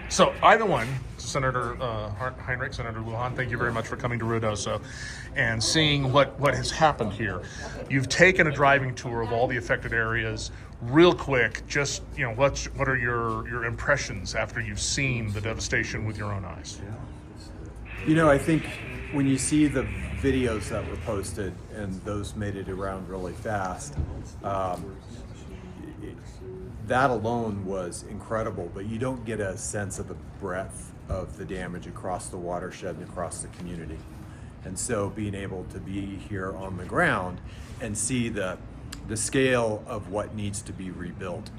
So either one, Senator Heinrich, Senator Lujan, thank you very much for coming to Ruidoso and seeing what has happened here. You've taken a driving tour of all the affected areas. Real quick, just what are your impressions after you've seen the devastation with your own eyes? I think when you see the videos that were posted, and those made it around really fast, that alone was incredible, but you don't get a sense of the breadth of the damage across the watershed and across the community. And so being able to be here on the ground and see the scale of what needs to be rebuilt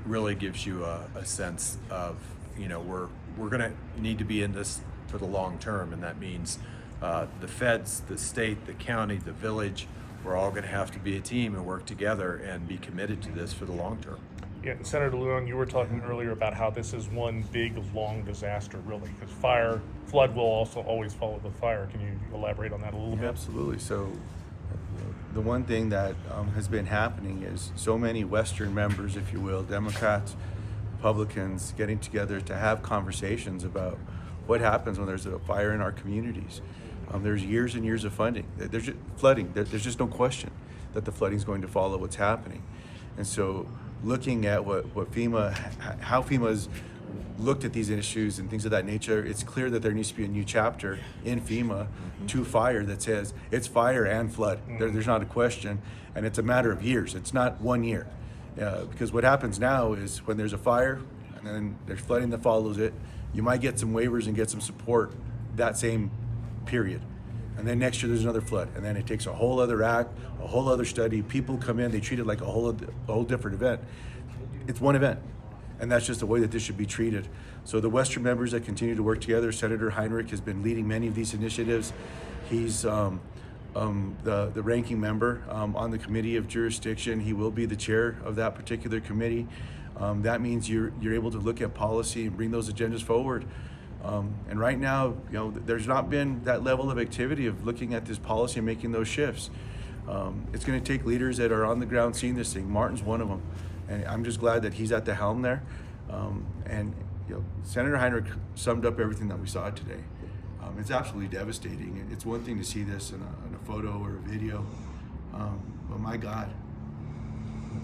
really gives you a sense of, we're gonna need to be in this for the long term, and that means the feds, the state, the county, the village, we're all going to have to be a team and work together and be committed to this for the long term. Yeah, and Senator Lujan, you were talking earlier about how this is one big, long disaster, really, because flood will also always follow the fire. Can you elaborate on that a little bit? Absolutely. So the one thing that has been happening is so many Western members, if you will, Democrats, Republicans, getting together to have conversations about what happens when there's a fire in our communities. There's years and years of funding. There's just flooding. There's just no question that the flooding is going to follow what's happening. And so looking at how FEMA's looked at these issues and things of that nature, it's clear that there needs to be a new chapter in FEMA to fire that says it's fire and flood. There's not a question, and it's a matter of years. It's not 1 year. Because what happens now is when there's a fire and then there's flooding that follows it, you might get some waivers and get some support that same period. And then next year there's another flood, and then it takes a whole other act, a whole other study. People come in, they treat it like a whole different event. It's one event, and that's just the way that this should be treated. So the Western members that continue to work together, Senator Heinrich has been leading many of these initiatives. He's the ranking member on the committee of jurisdiction. He will be the chair of that particular committee. That means you're able to look at policy and bring those agendas forward. And right now, there's not been that level of activity of looking at this policy and making those shifts. It's going to take leaders that are on the ground seeing this thing. Martin's one of them, and I'm just glad that he's at the helm there. Senator Heinrich summed up everything that we saw today. It's absolutely devastating. It's one thing to see this in a photo or a video, but my God,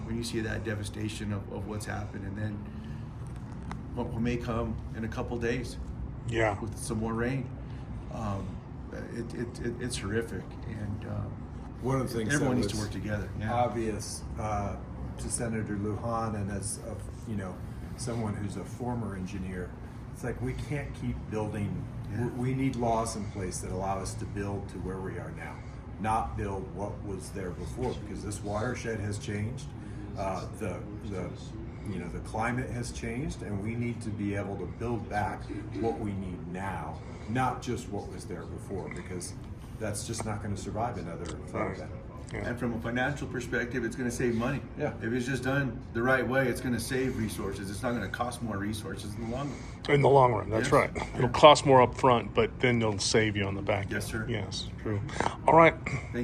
when you see that devastation of what's happened, and then what may come in a couple days. Yeah, with some more rain, it's horrific, and one of the things everyone that needs to work together. Obvious to Senator Lujan, and as someone who's a former engineer, it's like we can't keep building. Yeah. We need laws in place that allow us to build to where we are now, not build what was there before, because this watershed has changed. The climate has changed, and we need to be able to build back what we need now, not just what was there before, because that's just not going to survive another flood event. Yeah. And from a financial perspective, it's going to save money. Yeah. If it's just done the right way, it's going to save resources. It's not going to cost more resources in the long run. In the long run, that's right. It'll cost more up front, but then they'll save you on the back end. Yes, sir. Yes, true. All right. Thank you.